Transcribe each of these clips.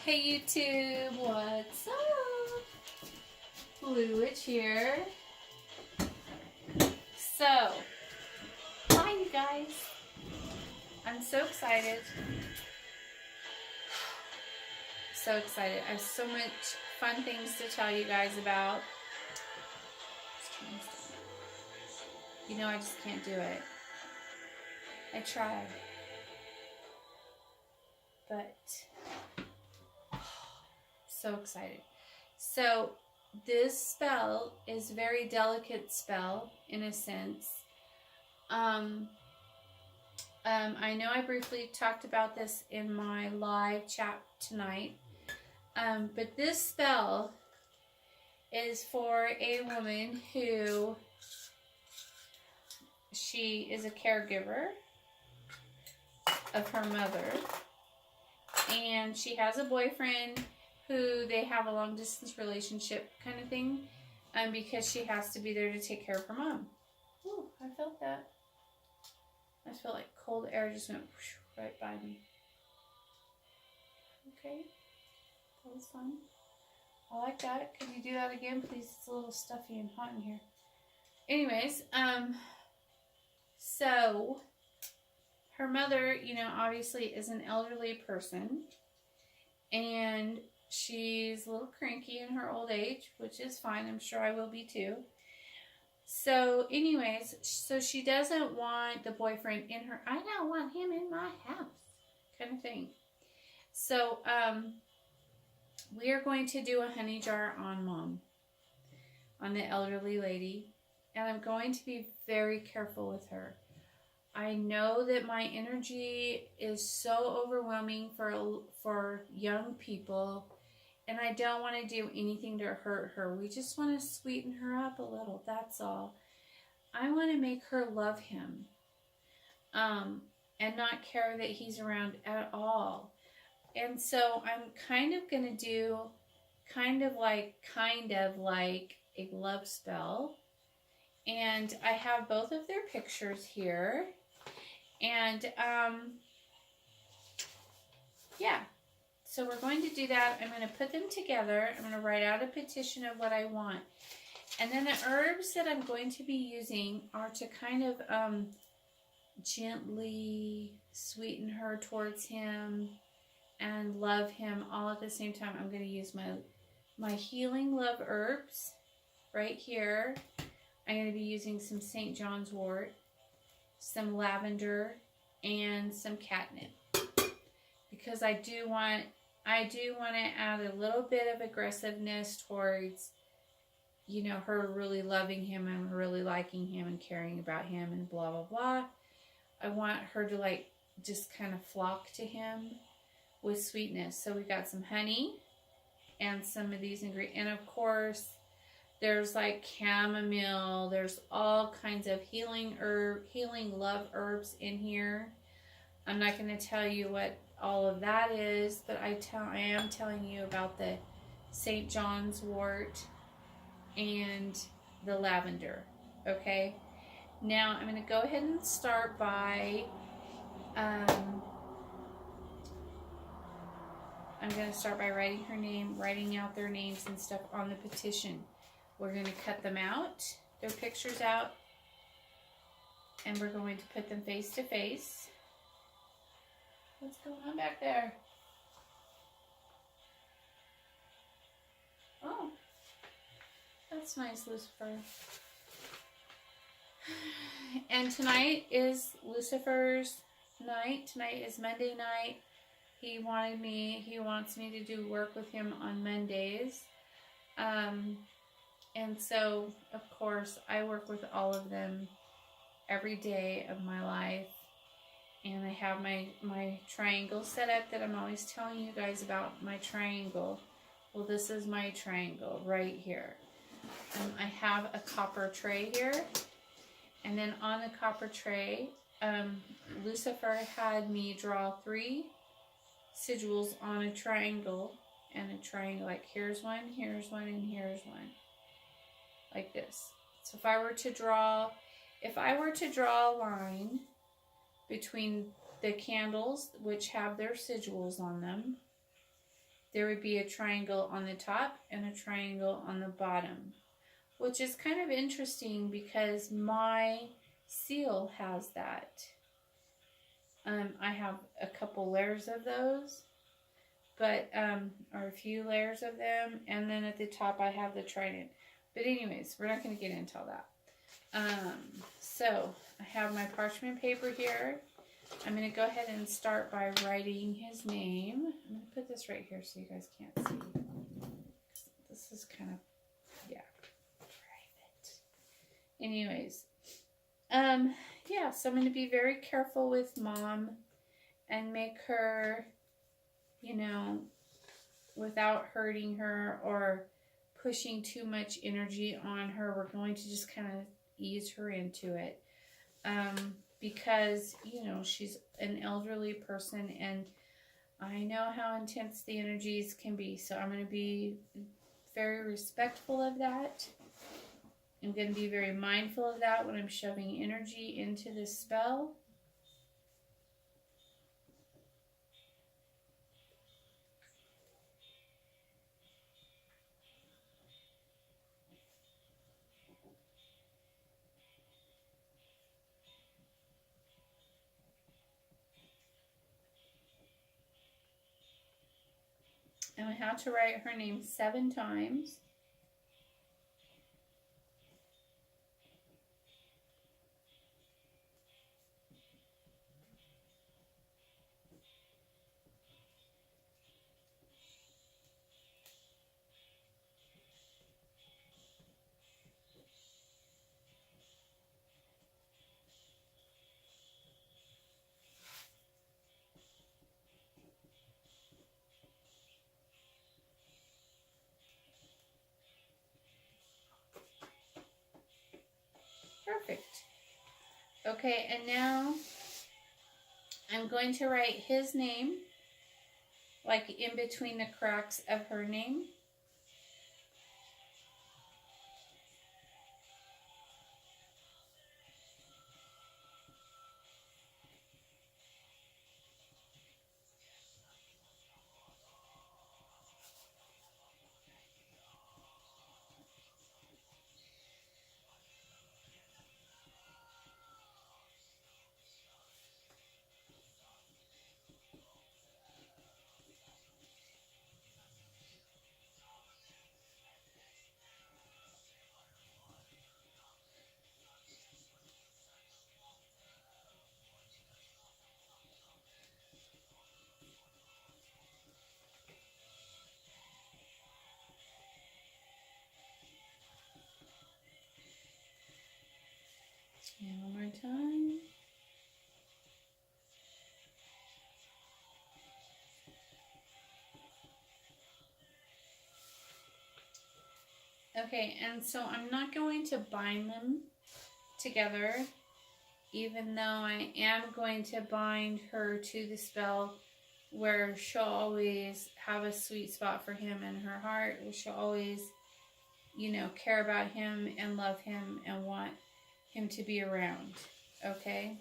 Hey YouTube, what's up? Blue Witch here. So, hi you guys. I'm so excited. So excited. I have so much fun things to tell you guys about. You know I just can't do it. I tried. But so excited. So this spell is a very delicate spell in a sense. I know I briefly talked about this in my live chat tonight. But this spell is for a woman who she is a caregiver of her mother, and she has a boyfriend who they have a long distance relationship kind of thing, because she has to be there to take care of her mom. Ooh, I felt that. I just felt like cold air just went right by me. Okay, that was fun. I like that. Can you do that again, please? It's a little stuffy and hot in here. Anyways, so her mother, you know, obviously is an elderly person, and she's a little cranky in her old age, which is fine. I'm sure I will be too. So anyways, so she doesn't want the boyfriend in her, I don't want him in my house kind of thing. So, we are going to do a honey jar on mom, on the elderly lady, and I'm going to be very careful with her. I know that my energy is so overwhelming for young people, and I don't want to do anything to hurt her. We just want to sweeten her up a little, that's all. I want to make her love him, and not care that he's around at all. And so I'm kind of going to do kind of like a love spell. And I have both of their pictures here. And yeah, so we're going to do that. I'm going to put them together. I'm going to write out a petition of what I want. And then the herbs that I'm going to be using are to kind of gently sweeten her towards him and love him all at the same time. I'm going to use my healing love herbs right here. I'm going to be using some St. John's wort, some lavender, and some catnip, because I do want to add a little bit of aggressiveness towards, you know, her really loving him and really liking him and caring about him and blah blah blah. I want her to like just kind of flock to him with sweetness. So we got some honey and some of these ingredients, and of course there's like chamomile. There's all kinds of healing love herbs in here. I'm not going to tell you what all of that is, but I am telling you about the St. John's wort and the lavender. Okay, now I'm going to go ahead and start by writing her name, writing out their names and stuff on the petition. We're going to cut them out, their pictures out, and we're going to put them face to face. What's going on back there? Oh, that's nice, Lucifer. And tonight is Lucifer's night. Tonight is Monday night. He wants me to do work with him on Mondays. And so, of course, I work with all of them every day of my life. And I have my triangle set up that I'm always telling you guys about, my triangle. Well, this is my triangle right here. I have a copper tray here. And then on the copper tray, Lucifer had me draw 3 sigils on a triangle, and a triangle, like here's one, and here's one, like this. So if I were to draw a line between the candles, which have their sigils on them, there would be a triangle on the top and a triangle on the bottom, which is kind of interesting because my seal has that. I have a couple layers of those, but or a few layers of them, and then at the top I have the trident. But anyways, we're not going to get into all that. So I have my parchment paper here. I'm going to go ahead and start by writing his name. I'm going to put this right here so you guys can't see. This is kind of, yeah, private. Anyways, yeah, so I'm going to be very careful with Mom and make her, you know, without hurting her or pushing too much energy on her. We're going to just kind of ease her into it. Because, you know, she's an elderly person and I know how intense the energies can be. So I'm going to be very respectful of that. I'm going to be very mindful of that when I'm shoving energy into this spell. And I have to write her name 7 times. Perfect. Okay, and now I'm going to write his name, like in between the cracks of her name. And one more time. Okay, and so I'm not going to bind them together, even though I am going to bind her to the spell where she'll always have a sweet spot for him in her heart, where she'll always, you know, care about him and love him and want him to be around, okay?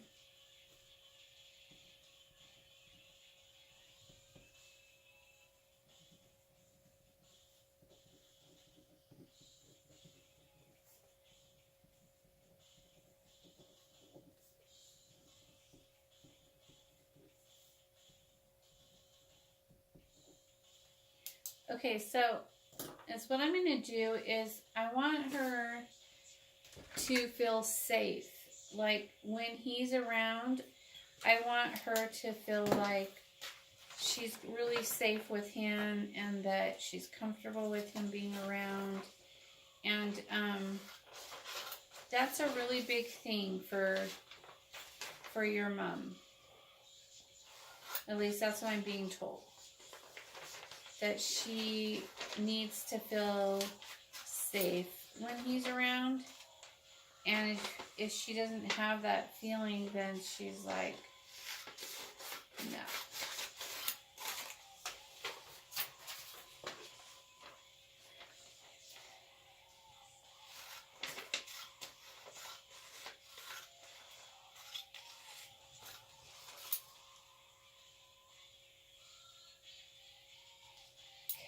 Okay, so what I'm going to do is I want her to feel safe. Like when he's around, I want her to feel like she's really safe with him and that she's comfortable with him being around. And that's a really big thing for your mom. At least that's what I'm being told. That she needs to feel safe when he's around. And if she doesn't have that feeling, then she's like, no.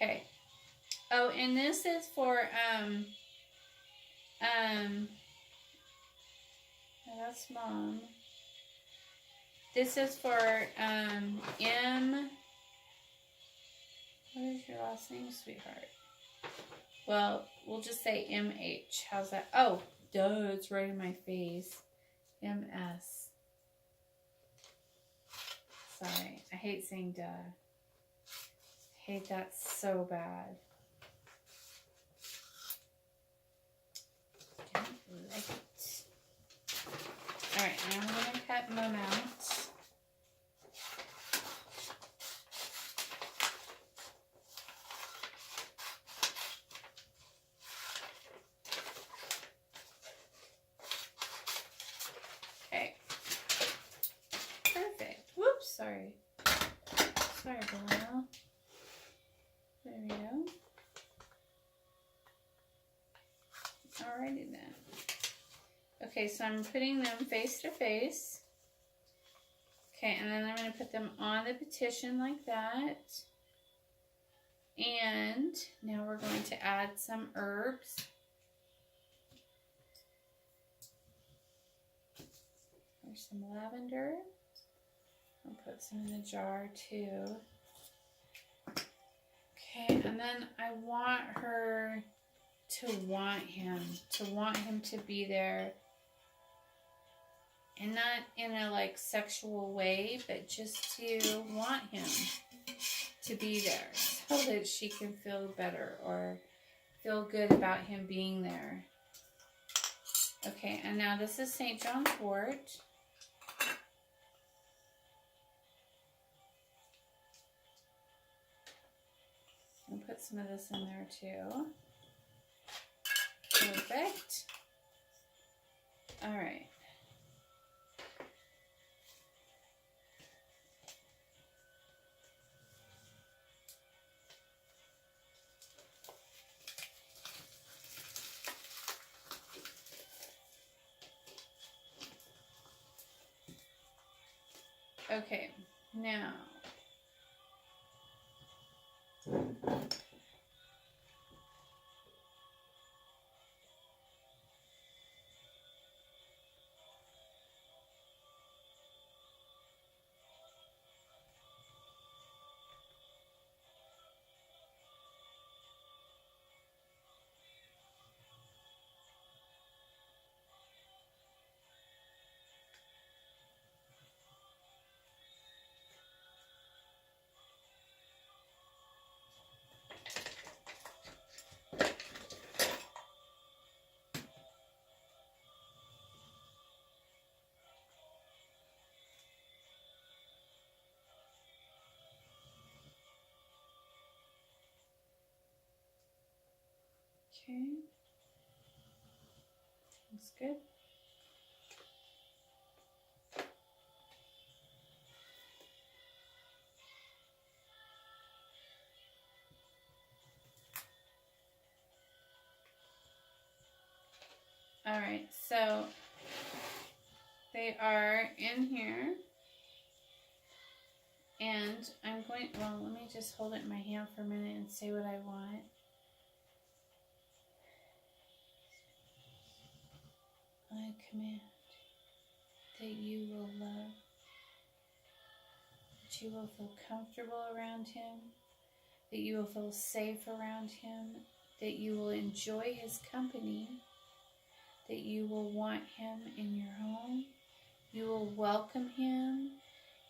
Okay. Oh, and this is for, that's Mom. This is for, M. What is your last name, sweetheart? Well, we'll just say MH. How's that? Oh, duh, it's right in my face. MS. Sorry, I hate saying duh. I hate that so bad. Don't like it. Alright, now I'm going to cut Mom out. Okay. Perfect. Whoops, sorry. Sorry, Belinda. There we go. Alrighty then. Okay, so I'm putting them face to face. Okay, and then I'm going to put them on the petition like that. And now we're going to add some herbs. There's some lavender. I'll put some in the jar too. Okay, and then I want her to want him to be there. And not in a like sexual way, but just to want him to be there so that she can feel better or feel good about him being there. Okay, and now this is St. John's wort. I'll put some of this in there too. Perfect. All right. Okay, now okay, that's good. All right, so they are in here, and I'm going, well, let me just hold it in my hand for a minute and say what I want. I command that you will love, that you will feel comfortable around him, that you will feel safe around him, that you will enjoy his company, that you will want him in your home, you will welcome him,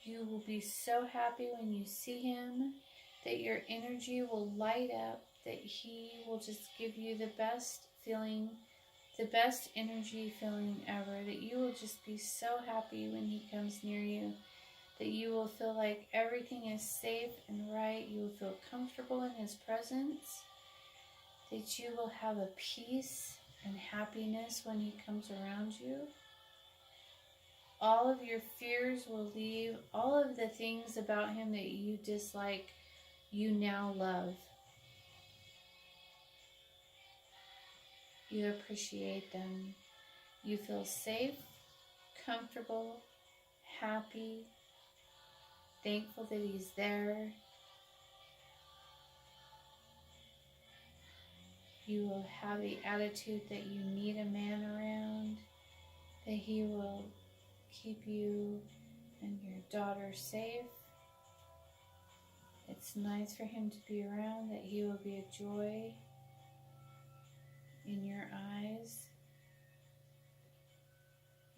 you will be so happy when you see him, that your energy will light up, that he will just give you the best feeling, the best energy feeling ever, that you will just be so happy when he comes near you, that you will feel like everything is safe and right, you will feel comfortable in his presence, that you will have a peace and happiness when he comes around you. All of your fears will leave. All of the things about him that you dislike, you now love. You appreciate them. You feel safe, comfortable, happy, thankful that he's there. you will have the attitude that you need a man around, that he will keep you and your daughter safe. It's nice for him to be around, that he will be a joy in your eyes.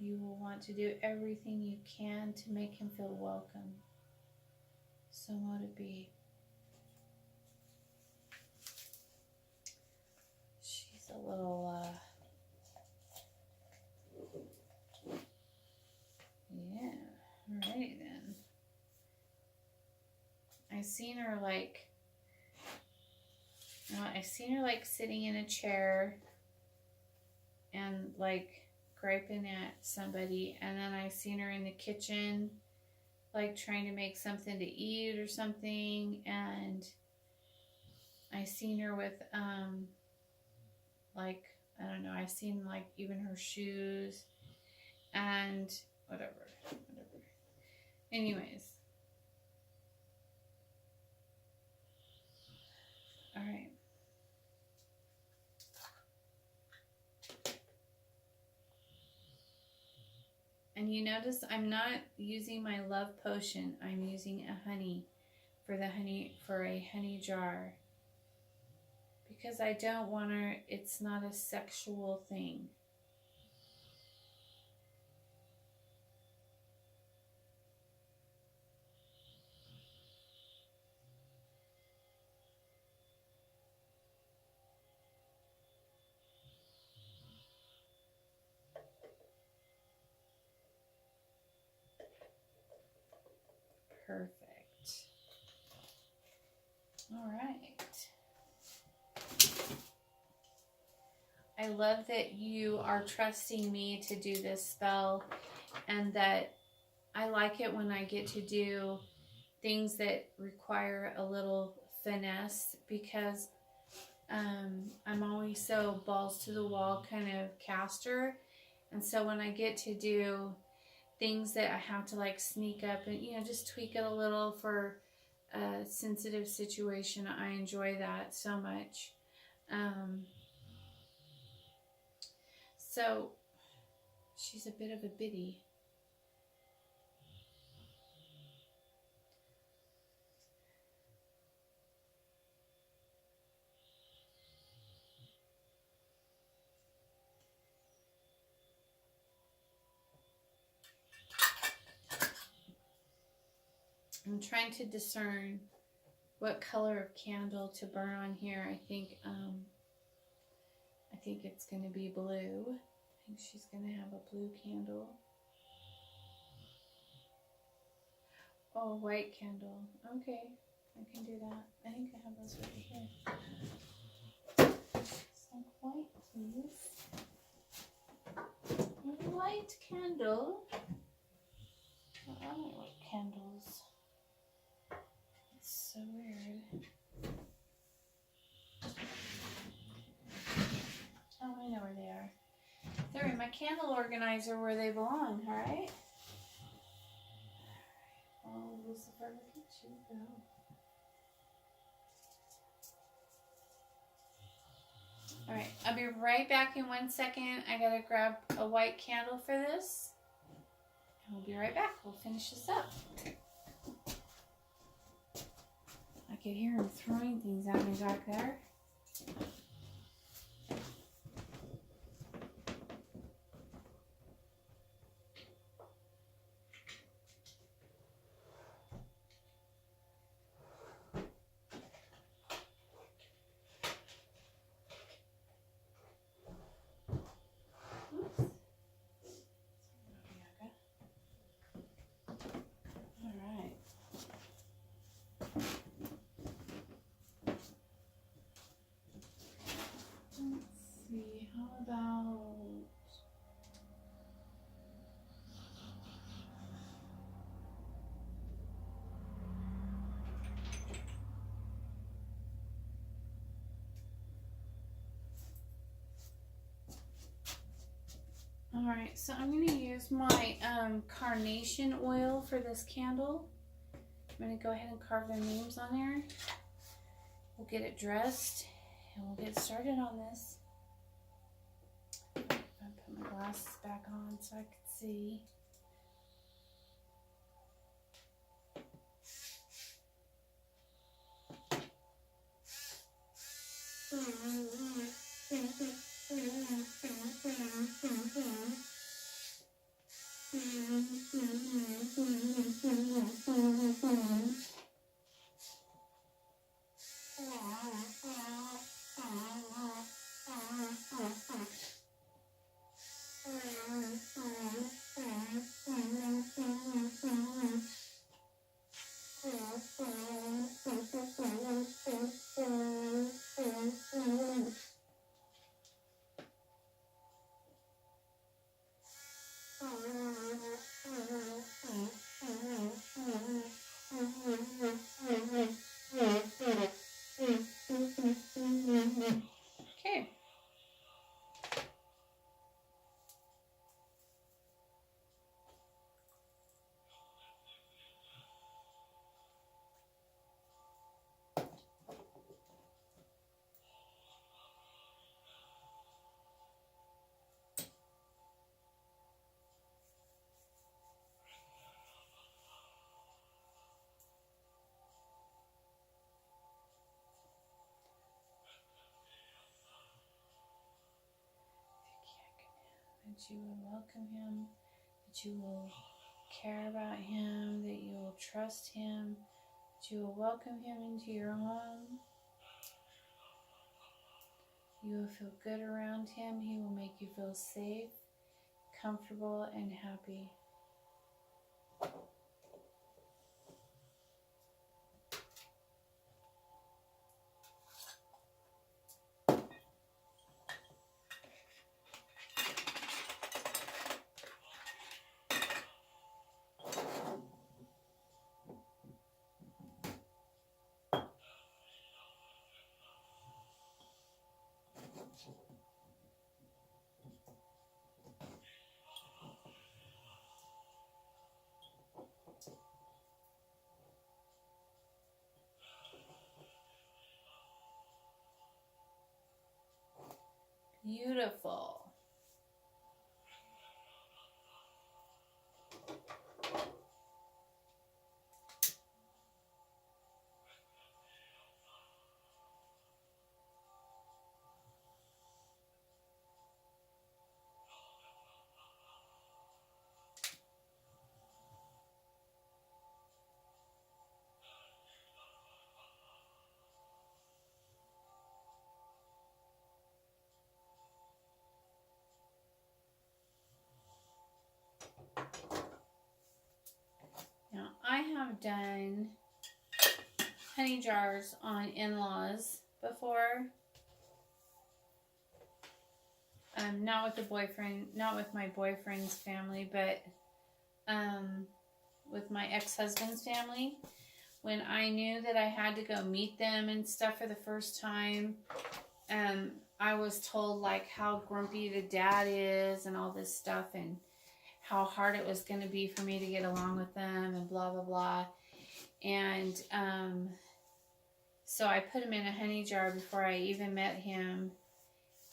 You will want to do everything you can to make him feel welcome. So mote it be. She's a little, yeah, alrighty then. I seen her like sitting in a chair and like griping at somebody, and then I seen her in the kitchen like trying to make something to eat or something, and I seen her with like, I don't know, I seen like even her shoes and whatever. Anyways. All right. And you notice I'm not using my love potion. I'm using a honey for a honey jar. Because I don't want her, it's not a sexual thing. Perfect. All right. I love that you are trusting me to do this spell, and that I like it when I get to do things that require a little finesse, because I'm always so balls to the wall kind of caster. And so when I get to do things that I have to like sneak up and, just tweak it a little for a sensitive situation, I enjoy that so much. So she's a bit of a biddy. I'm trying to discern what color of candle to burn on here. I think it's going to be blue. I think she's going to have a blue candle. Oh, a white candle. Okay, I can do that. I think I have those right here. Some white, please. A white candle. I don't like white candles. It's so weird. Oh, I know where they are. They're in my candle organizer where they belong, alright? Oh, Lucifer, look at you go. Alright, I'll be right back in 1 second. I gotta grab a white candle for this. And we'll be right back. We'll finish this up. I could hear him throwing things at me back there. Alright, so I'm going to use my carnation oil for this candle. I'm going to go ahead and carve their names on there. We'll get it dressed, And we'll get started on this. I'm going to put my glasses back on so I can see. Okay. That you will welcome him, that you will care about him, that you will trust him, that you will welcome him into your home. You will feel good around him. He will make you feel safe, comfortable, and happy. Beautiful. Now, I have done honey jars on in-laws before. Not with the boyfriend, not with my boyfriend's family, but with my ex-husband's family. When I knew that I had to go meet them and stuff for the first time, I was told like how grumpy the dad is and all this stuff, and how hard it was going to be for me to get along with them and blah, blah, blah. And so I put him in a honey jar before I even met him,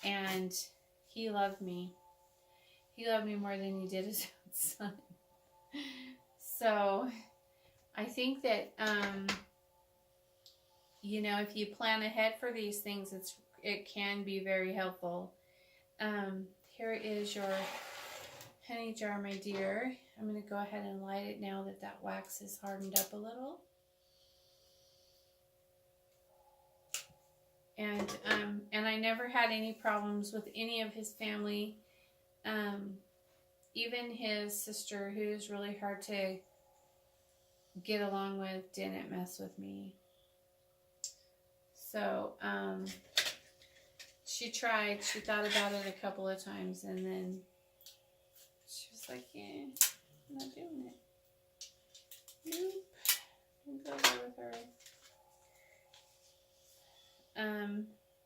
and he loved me. He loved me more than he did his own son. So I think that, you know, if you plan ahead for these things, it can be very helpful. Here is your honey jar, my dear. I'm going to go ahead and light it now that that wax is hardened up a little. And I never had any problems with any of his family. Even his sister, who's really hard to get along with, didn't mess with me. So, she tried. She thought about it a couple of times, and then she was like, yeah, I'm not doing it. Nope. I'll go there with her.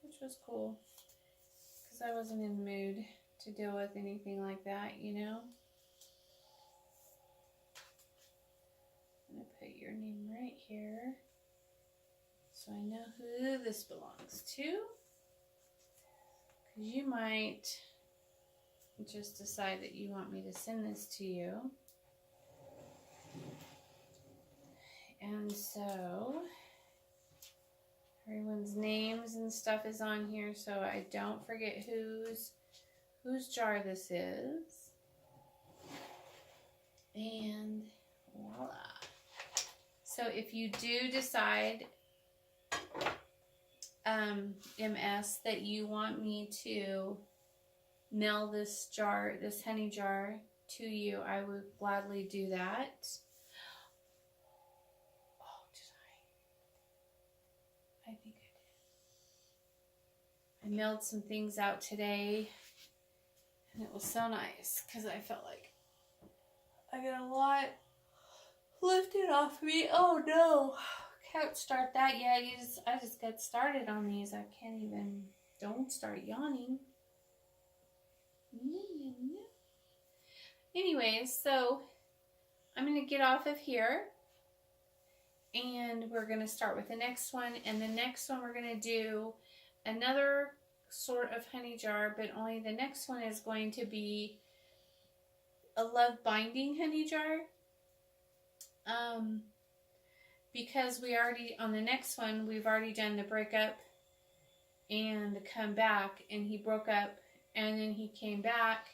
Which was cool, because I wasn't in the mood to deal with anything like that, you know. I'm going to put your name right here, so I know who this belongs to. You might just decide that you want me to send this to you. And so everyone's names and stuff is on here, so I don't forget whose jar this is. And voila. So if you do decide, MS, that you want me to mail this jar, this honey jar, to you, I would gladly do that. Oh, did I think I did. I mailed some things out today, and it was so nice because I felt like I got a lot lifted off me. Oh no, can't start that yet. I just got started on these. I can't even. Don't start yawning. Anyways, so I'm going to get off of here, and we're going to start with the next one. And the next one we're going to do another sort of honey jar, but only the next one is going to be a love binding honey jar. Because we already, on the next one, we've already done the breakup and the come back, and he broke up and then he came back,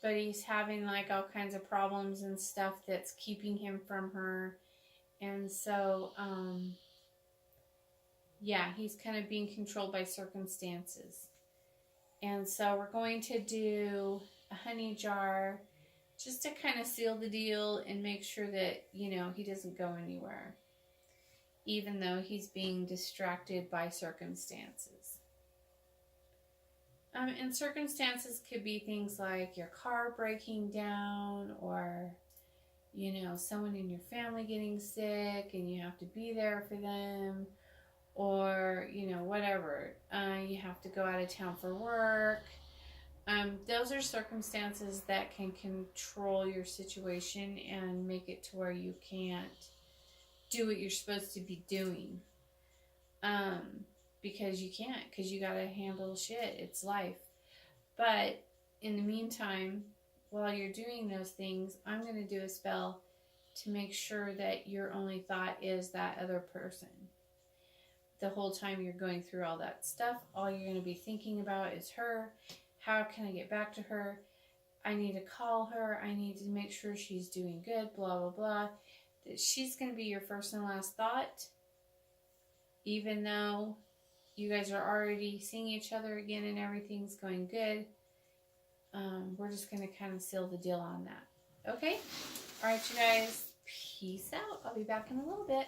but he's having like all kinds of problems and stuff that's keeping him from her. And so, yeah, he's kind of being controlled by circumstances. And so we're going to do a honey jar just to kind of seal the deal and make sure that, you know, he doesn't go anywhere, even though he's being distracted by circumstances. And circumstances could be things like your car breaking down, or, you know, someone in your family getting sick and you have to be there for them, or, you know, whatever. You have to go out of town for work. Those are circumstances that can control your situation and make it to where you can't do what you're supposed to be doing. Because you can't, because you gotta handle shit. It's life. But in the meantime, while you're doing those things, I'm going to do a spell to make sure that your only thought is that other person. The whole time you're going through all that stuff, all you're going to be thinking about is her. How can I get back to her? I need to call her. I need to make sure she's doing good, blah, blah, blah. She's going to be your first and last thought, even though you guys are already seeing each other again and everything's going good. We're just going to kind of seal the deal on that. Okay? All right, you guys. Peace out. I'll be back in a little bit.